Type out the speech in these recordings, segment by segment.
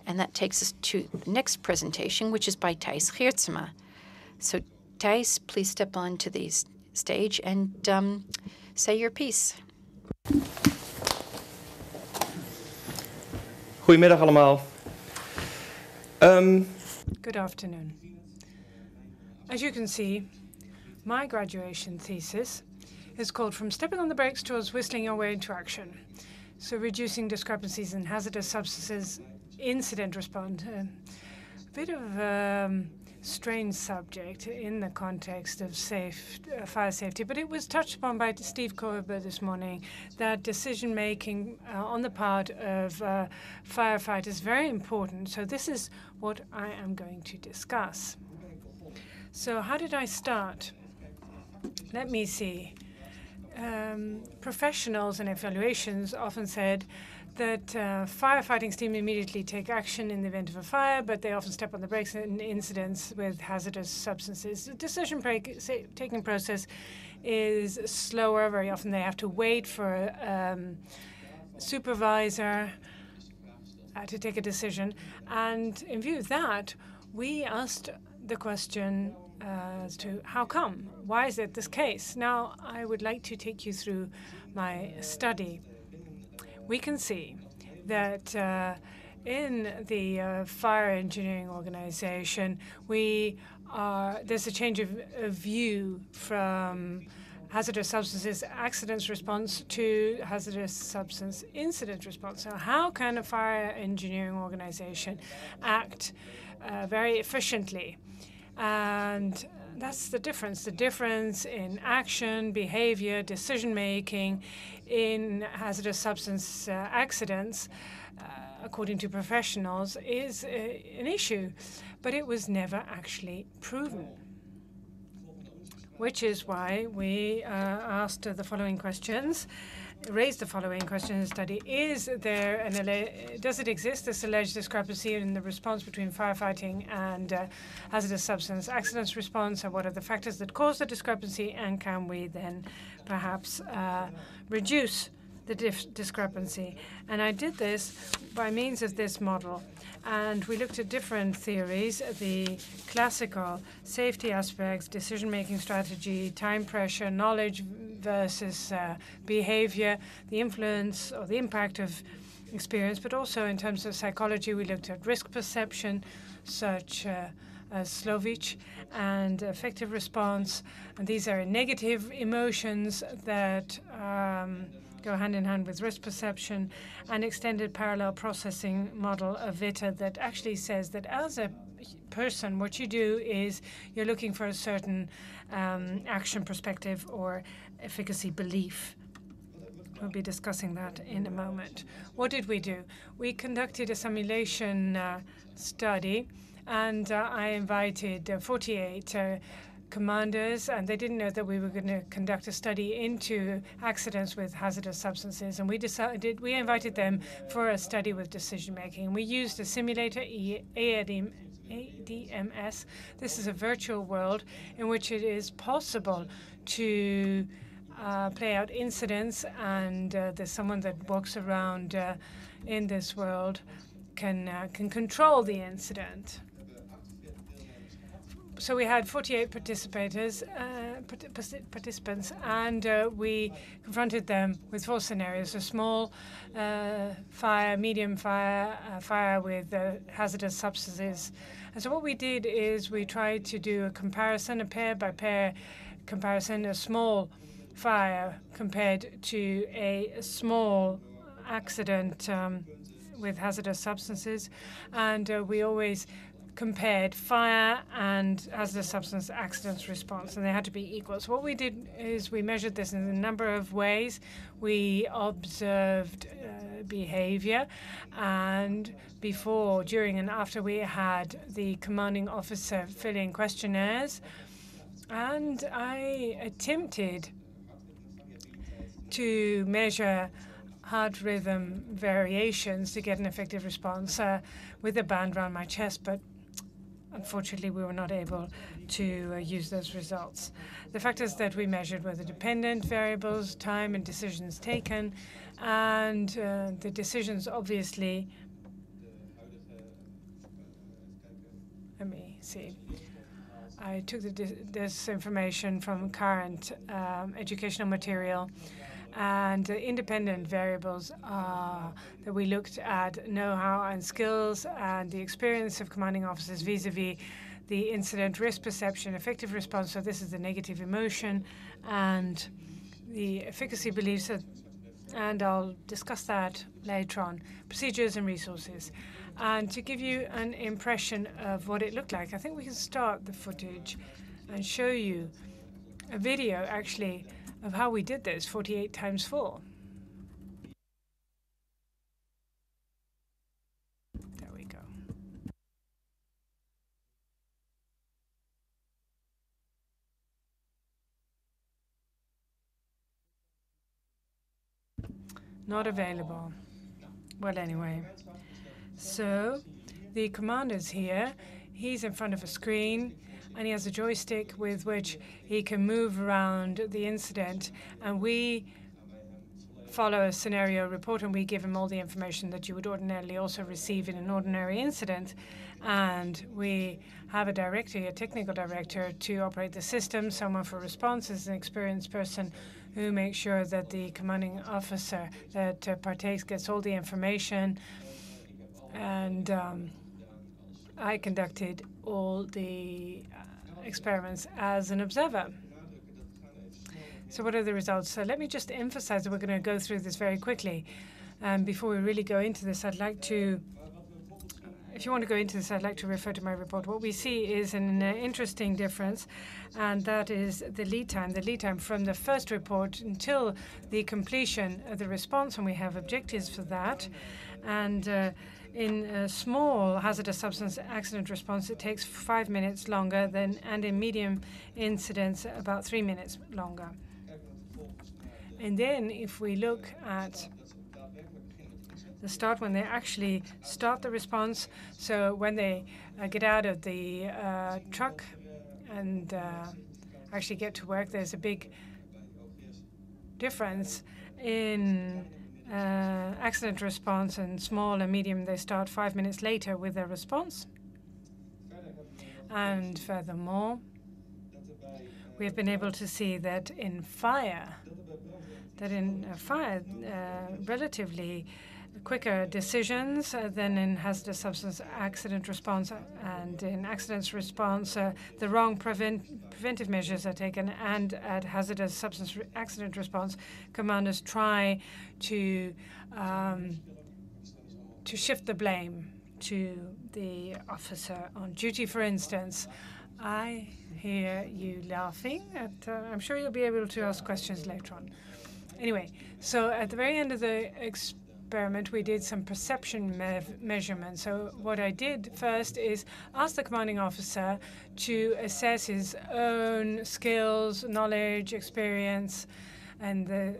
And that takes us to the next presentation, which is by Thijs Geertsma. So Thijs, please step onto the stage and say your piece. Goedemiddag allemaal. Good afternoon. As you can see, my graduation thesis is called From Stepping on the Brakes Towards Whistling Your Way into Action. So reducing discrepancies in hazardous substances incident response. A bit of a strange subject in the context of fire safety, but it was touched upon by Steve Korber this morning, that decision-making on the part of firefighters is very important. So this is what I am going to discuss. So how did I start? Let me see. Professionals and evaluations often said that firefighting team immediately take action in the event of a fire, but they often step on the brakes in incidents with hazardous substances. The decision-taking process is slower. Very often they have to wait for a supervisor to take a decision. And in view of that, we asked the question as to how come? Why is it this case? Now, I would like to take you through my study. We can see that in the fire engineering organization, there's a change of view from hazardous substances accidents response to hazardous substance incident response. So how can a fire engineering organization act very efficiently? And that's the difference in action, behavior, decision-making in hazardous substance accidents, according to professionals, is an issue, but it was never actually proven. Which is why we asked the following questions. Raised the following question in the study. Does it exist, this alleged discrepancy in the response between firefighting and hazardous substance accidents response? And what are the factors that cause the discrepancy? And can we then perhaps reduce the discrepancy? And I did this by means of this model. And we looked at different theories, the classical safety aspects, decision-making strategy, time pressure, knowledge versus behavior, the influence or the impact of experience, but also in terms of psychology, we looked at risk perception, such as Slovich, and effective response. And these are negative emotions that go hand in hand with risk perception, and extended parallel processing model of Witte that actually says that as a person, what you do is you're looking for a certain action perspective or efficacy belief. We'll be discussing that in a moment. What did we do? We conducted a simulation study, and I invited 48 commanders, and they didn't know that we were going to conduct a study into accidents with hazardous substances. And we invited them for a study with decision making. We used a simulator, ADMS. This is a virtual world in which it is possible to play out incidents, and there's someone that walks around in this world can control the incident. So we had 48 participants, and we confronted them with 4 scenarios: a small fire, medium fire, fire with hazardous substances. And so what we did is we tried to do a comparison, a pair-by-pair comparison, a small fire compared to a small accident with hazardous substances. And we always compared fire and hazardous substance accidents response, and they had to be equal. So what we did is we measured this in a number of ways. We observed behavior, and before, during, and after we had the commanding officer fill in questionnaires, and I attempted to measure heart rhythm variations to get an effective response with a band around my chest, but unfortunately, we were not able to use those results. The factors that we measured were the dependent variables, time and decisions taken, and the decisions obviously let me see. I took this information from current educational material, and the independent variables that we looked at know-how and skills and the experience of commanding officers vis-a-vis the incident, risk perception, effective response. So this is the negative emotion, and the efficacy beliefs, and I'll discuss that later on, procedures and resources. And to give you an impression of what it looked like, I think we can start the footage and show you a video, actually, of how we did this, 48 times 4. There we go. Not available. Well, anyway. So the commander's here. He's in front of a screen, and he has a joystick with which he can move around the incident. And we follow a scenario report, and we give him all the information that you would ordinarily also receive in an ordinary incident. And we have a director, a technical director, to operate the system. Someone for response is an experienced person who makes sure that the commanding officer that partakes gets all the information. And I conducted all the experiments as an observer. So what are the results? So let me just emphasize that we're going to go through this very quickly. Before we really go into this, I'd like to, if you want to go into this, I'd like to refer to my report. What we see is an interesting difference, and that is the lead time from the first report until the completion of the response, and we have objectives for that. And in a small hazardous substance accident response, it takes 5 minutes longer and in medium incidents, about 3 minutes longer. And then if we look at the start, when they actually start the response, so when they get out of the truck and actually get to work, there's a big difference in accident response, and small and medium, they start 5 minutes later with their response. And furthermore, we've been able to see that in fire, relatively quicker decisions than in hazardous substance accident response, and in accidents response, the wrong preventive measures are taken, and at hazardous substance accident response, commanders try to shift the blame to the officer on duty, for instance. I hear you laughing. I'm sure you'll be able to ask questions later on. Anyway, so at the very end of the experiment, we did some perception measurements. So what I did first is ask the commanding officer to assess his own skills, knowledge, experience, and the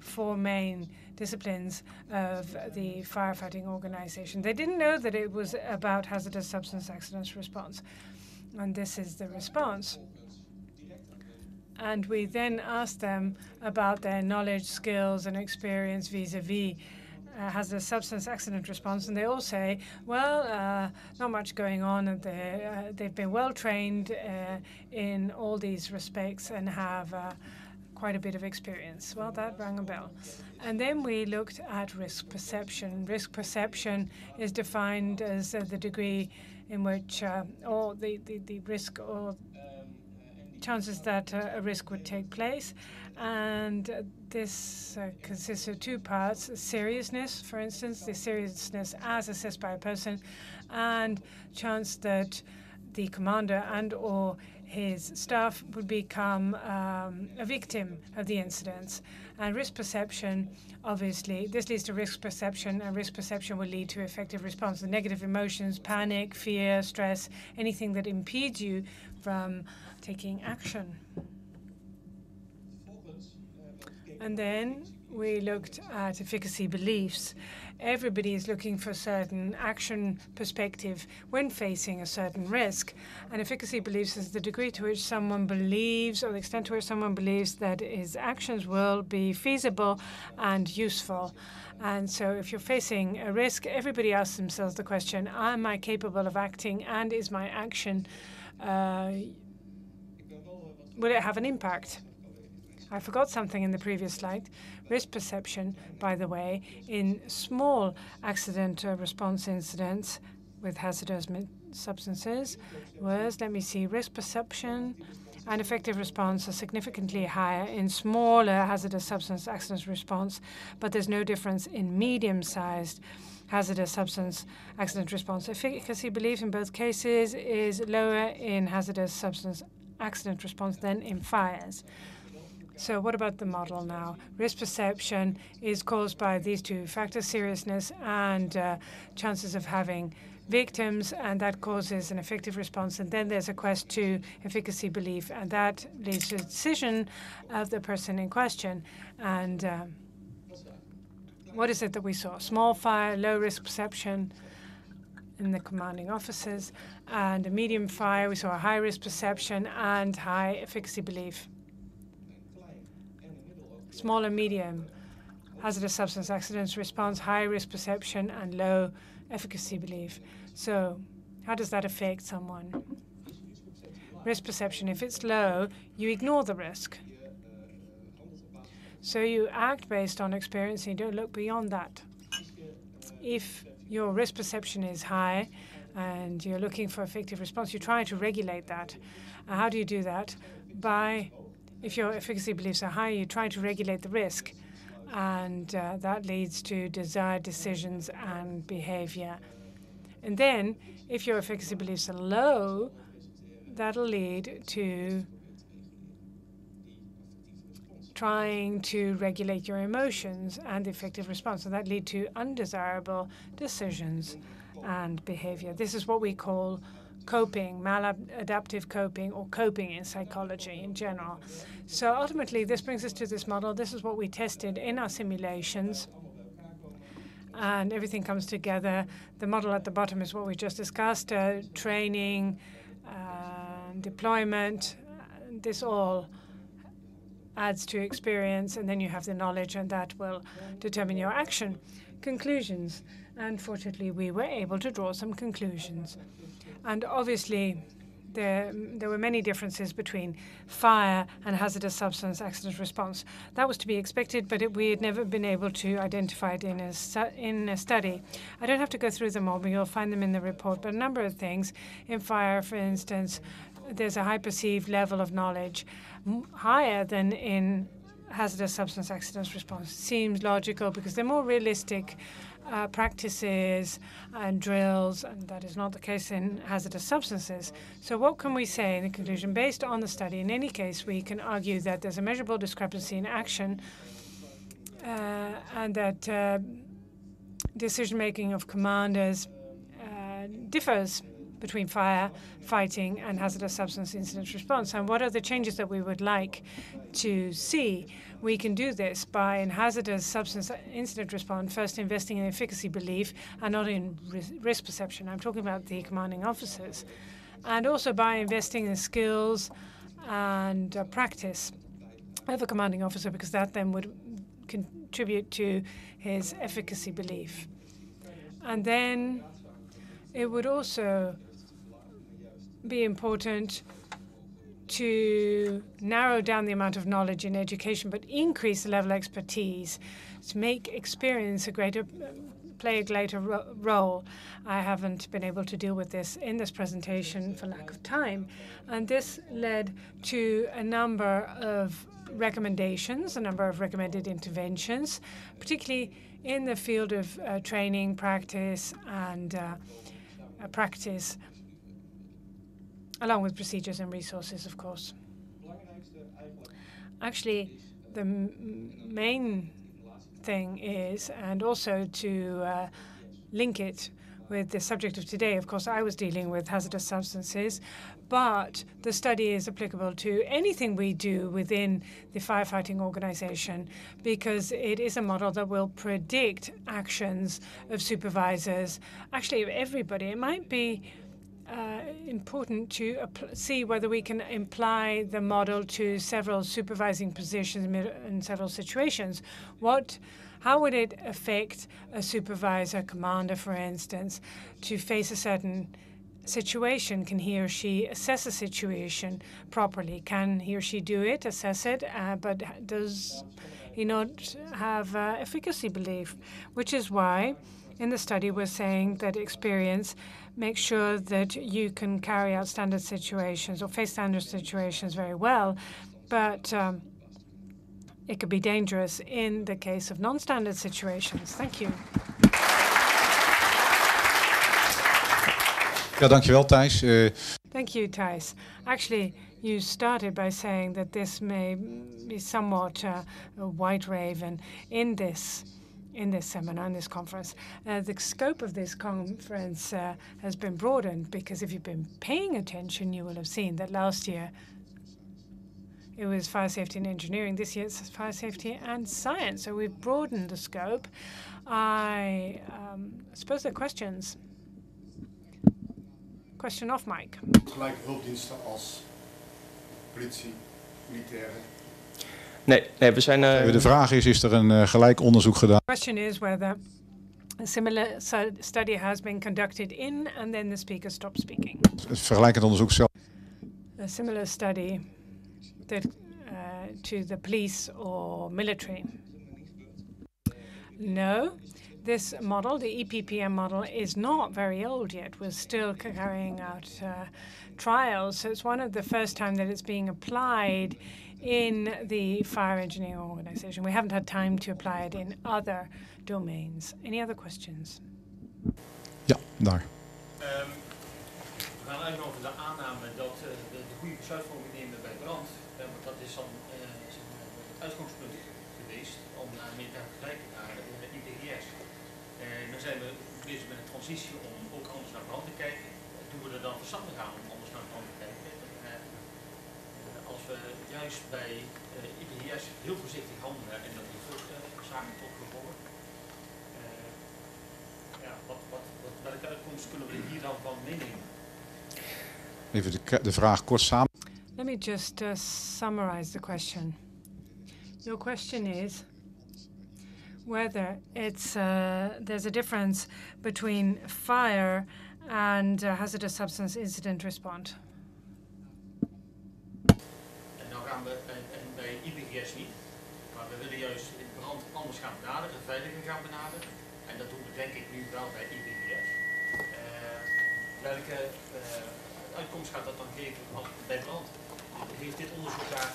4 main disciplines of the firefighting organization. They didn't know that it was about hazardous substance accidents response. And this is the response. And we then asked them about their knowledge, skills, and experience vis-a-vis hazardous substance accident response. And they all say, well, not much going on, and they've been well trained in all these respects and have quite a bit of experience. Well, that rang a bell. And then we looked at risk perception. Risk perception is defined as the degree in which, or the risk or chances that a risk would take place. And this consists of 2 parts: seriousness, for instance, the seriousness as assessed by a person, and chance that the commander and or his staff would become a victim of the incidents. And risk perception, obviously, this leads to risk perception, and risk perception will lead to effective response. The negative emotions, panic, fear, stress, anything that impedes you from taking action. And then we looked at efficacy beliefs. Everybody is looking for a certain action perspective when facing a certain risk. And efficacy beliefs is the degree to which someone believes, or the extent to which someone believes that his actions will be feasible and useful. And so if you're facing a risk, everybody asks themselves the question, am I capable of acting, and is my action, will it have an impact? I forgot something in the previous slide. Risk perception, by the way, in small accident response incidents with hazardous substances was, let me see, risk perception and effective response are significantly higher in smaller hazardous substance accident response, but there's no difference in medium-sized hazardous substance accident response. Efficacy belief in both cases is lower in hazardous substance accident response than in fires. So what about the model now? Risk perception is caused by these two factors, seriousness and chances of having victims, and that causes an effective response. And then there's a quest to efficacy belief, and that leads to a decision of the person in question. And what is it that we saw? Small fire, low risk perception in the commanding officers, and a medium fire, we saw a high risk perception and high efficacy belief. Small and medium hazardous substance accidents response, high risk perception and low efficacy belief. So how does that affect someone? Risk perception, if it's low, you ignore the risk. So you act based on experience and you don't look beyond that. If your risk perception is high and you're looking for effective response, you try to regulate that. How do you do that? If your efficacy beliefs are high, you try to regulate the risk, and that leads to desired decisions and behavior. And then, if your efficacy beliefs are low, that'll lead to trying to regulate your emotions and effective response, and that lead to undesirable decisions and behavior. This is what we call coping, maladaptive coping, or coping in psychology in general. So ultimately, this brings us to this model. This is what we tested in our simulations, and everything comes together. The model at the bottom is what we just discussed, training, deployment. This all adds to experience, and then you have the knowledge, and that will determine your action. Conclusions. Unfortunately, we were able to draw some conclusions. And obviously, there were many differences between fire and hazardous substance accident response. That was to be expected, but we had never been able to identify it in a study. I don't have to go through them all, but you'll find them in the report. But a number of things. In fire, for instance, there's a high perceived level of knowledge, higher than in hazardous substance accidents response. Seems logical because they're more realistic practices and drills, and that is not the case in hazardous substances. So what can we say in the conclusion? Based on the study, in any case, we can argue that there's a measurable discrepancy in action and that decision-making of commanders differs between firefighting and hazardous substance incident response. And what are the changes that we would like to see? We can do this by, in hazardous substance incident response, first investing in efficacy belief and not in risk perception. I'm talking about the commanding officers. And also by investing in skills and practice of a commanding officer, because that then would contribute to his efficacy belief. And then it would also be important to narrow down the amount of knowledge in education, but increase the level of expertise to make experience play a greater role. I haven't been able to deal with this in this presentation for lack of time. And this led to a number of recommendations, a number of recommended interventions, particularly in the field of training, practice, and practice, along with procedures and resources, of course. Actually, the main thing is, and also to link it with the subject of today. Of course, I was dealing with hazardous substances, but the study is applicable to anything we do within the firefighting organization, because it is a model that will predict actions of supervisors, actually of everybody. It might be important to see whether we can apply the model to several supervising positions in several situations. How would it affect a supervisor, commander, for instance, to face a certain situation? Can he or she assess a situation properly? Can he or she do it, assess it, but does he not have efficacy belief? Which is why in the study we're saying that experience makes sure that you can carry out standard situations or face standard situations very well, but it could be dangerous in the case of non-standard situations. Thank you. Ja, dankjewel Thijs. Thank you, Thijs. Actually, you started by saying that this may be somewhat a white raven in this seminar, in this conference. The scope of this conference has been broadened, because if you've been paying attention, you will have seen that last year it was fire safety and engineering. This year it's fire safety and science. So we've broadened the scope. I suppose there are questions. Question off mic. Gelijke hulpdiensten als politie, militairen. Nee, we zijn... De vraag is er een gelijk onderzoek gedaan? The question is whether a similar study has been conducted in, and then the speaker stops speaking. Het vergelijkend onderzoek zelf. A similar study that to the police or military. No, this model, the EPPM model, is not very old yet. We're still carrying out trials. So it's one of the first time that it's being applied in the fire engineering organization. We haven't had time to apply it in other domains. Any other questions? Ja, daar. We gaan even over de aanname dat de goede besluitvorming nemen bij brand. Want dat is dan het uitgangspunt geweest om meer te kijken naar ITGS. Dan zijn we bezig met een transitie om ook anders naar brand te kijken. Doen we er dan verstandig aan om anders naar brand te kijken? Als we juist bij ITGS heel voorzichtig handelen en dat heeft ook zaken tot gevolg. Welke uitkomst kunnen we hier dan van meenemen? Even de vraag kort samen. Let me just summarize the question. Your question is whether it's there's a difference between fire and hazardous substance incident response. En nou gaan we bij IPGS niet, maar we willen juist in brand anders gaan benaderen, veiliger gaan benaderen. En dat doen we denk ik nu wel bij IPGS. Welke uitkomst gaat dat dan geven bij brand? Heeft dit onderzoek daar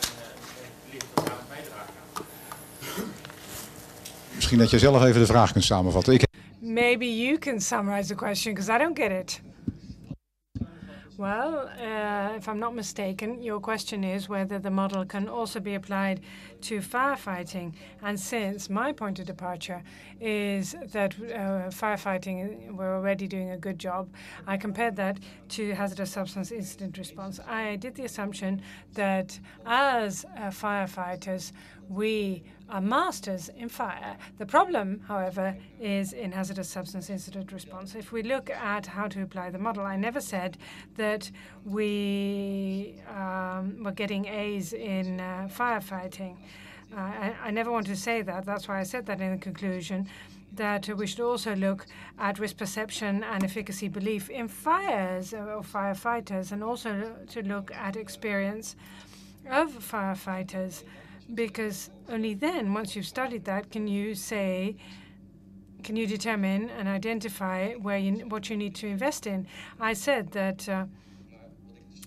een bijdrage aan? Misschien dat je zelf even de vraag kunt samenvatten. Maybe you can summarize the question, because I don't get it. Well, if I'm not mistaken, your question is whether the model can also be applied to firefighting. And since my point of departure is that firefighting, we're already doing a good job, I compared that to hazardous substance incident response. I did the assumption that as firefighters, we are masters in fire. The problem, however, is in hazardous substance incident response. If we look at how to apply the model, I never said that we were getting A's in firefighting. I never want to say that. That's why I said that in the conclusion, that we should also look at risk perception and efficacy belief in fires or firefighters, and also to look at experience of firefighters. Because only then, once you've studied that, can you determine and identify what you need to invest in. I said that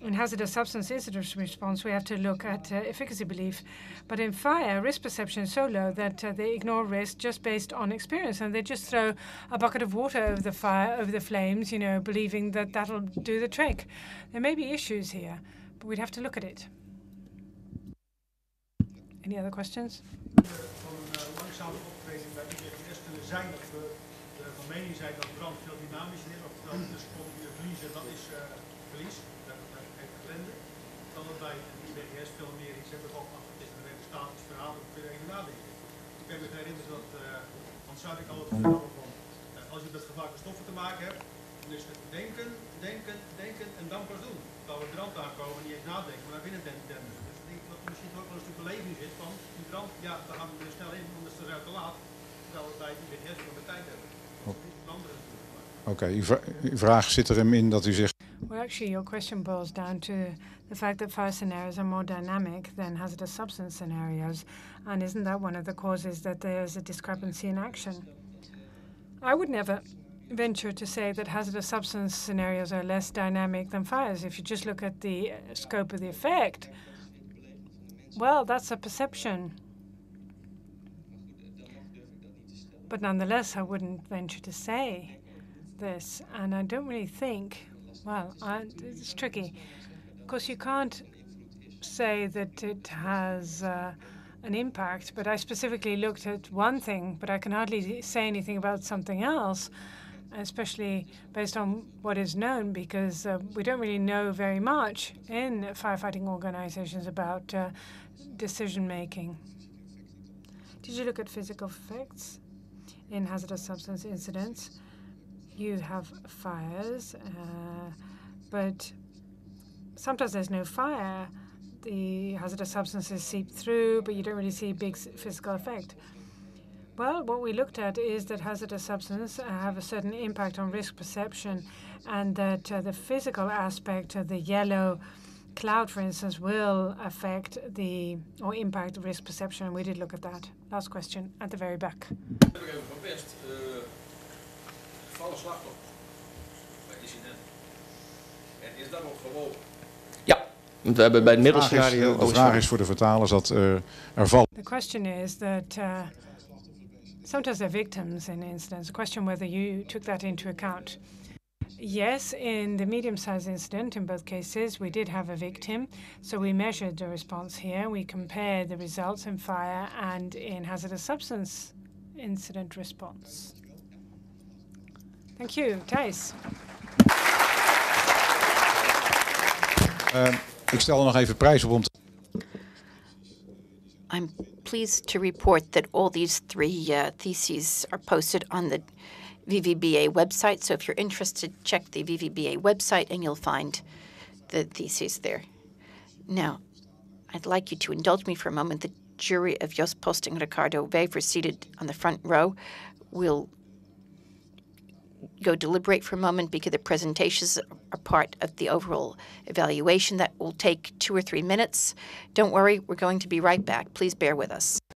in hazardous substance incident response, we have to look at efficacy belief. But in fire, risk perception is so low that they ignore risk just based on experience, and they just throw a bucket of water over the fire, over the flames, believing that that'll do the trick. There may be issues here, but we'd have to look at it. Any other questions? Van een langzame optreding bij IPGS kunnen zijn dat we van mening zijn dat brand veel dynamischer is, oftewel de seconde die we verliezen, dat is verlies, dat heeft ellende. Dan dat bij een IBGS veel meer iets hebben van, ach, het is een redelijk statisch verhaal, dat kun je even nadenken. Ik heb me herinnerd dat, want zou ik altijd vertellen van, als je met gevaarlijke stoffen te maken hebt, dan is het denken, denken, denken en dan pas doen. Terwijl we brand aankomen en niet eens nadenken, maar naar binnen demmen. Dus ik denk dat er misschien ook wel een stuk beleving zit van, die brand, ja, daar gaan we er snel in, anders is het eruit te laat. Terwijl we bij IBGS nog de tijd hebben. Oké, uw vraag zit er hem in dat u zegt... Well, actually, your question boils down to the fact that fire scenarios are more dynamic than hazardous substance scenarios. And isn't that one of the causes that there's a discrepancy in action? I would never venture to say that hazardous substance scenarios are less dynamic than fires. If you just look at the scope of the effect, well, that's a perception. But nonetheless, I wouldn't venture to say this. And I don't really think, well, it's tricky. Of course, you can't say that it has an impact, but I specifically looked at one thing, but I can hardly say anything about something else, especially based on what is known, because we don't really know very much in firefighting organizations about decision-making. Did you look at physical effects in hazardous substance incidents? You have fires, but sometimes there's no fire. The hazardous substances seep through, but you don't really see a big physical effect. Well, what we looked at is that hazardous substances have a certain impact on risk perception, and that the physical aspect of the yellow cloud, for instance, will affect or impact the risk perception, and we did look at that. Last question at the very back. Ja, we hebben bij het middelscenario... De vraag is voor de vertalers dat er vallen. The question is that sometimes they're victims in incidents. The question whether you took that into account. Yes, in the medium-sized incident, in both cases, we did have a victim. So we measured the response here. We compared the results in fire and in hazardous substance incident response. Thank you. Thijs. Ik stel er nog even prijs op om te... I'm pleased to report that all these three theses are posted on the VVBA website. So if you're interested, check the VVBA website and you'll find the theses there. Now, I'd like you to indulge me for a moment. The jury of Jos Post and Ricardo Wever seated on the front row will go deliberate for a moment because the presentations are part of the overall evaluation. That will take 2 or 3 minutes. Don't worry, we're going to be right back. Please bear with us.